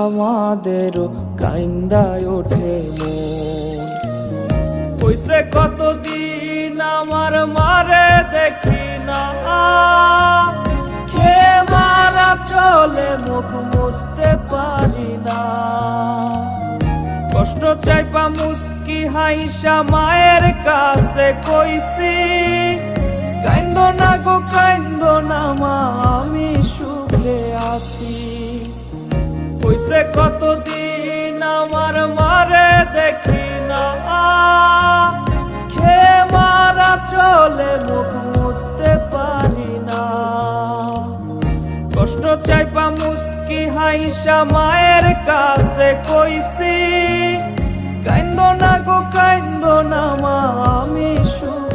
আমাদেরও কাইন্দায় ওঠে মন। কইছে কতদিন আমার মারে দেখি না, খেয়ে মারা চলে মুখ মুছতে পারি না। কষ্ট চাইপা মুস্কি হাইসা মায়ের কাছে কইছি, কাইন্দো না গো কাইন্দো না মা, আমি সুখে আছি। কইছে কতদিন আমার মারে দেখি না, খেয়ে মারা চলে মুখ মুছতে পারি না। কষ্ট চাইপা মুস্কি হাইসা মায়ের কাছে কইছি, কাইন্দো না গো কাইন্দো না মা, আমি সুখে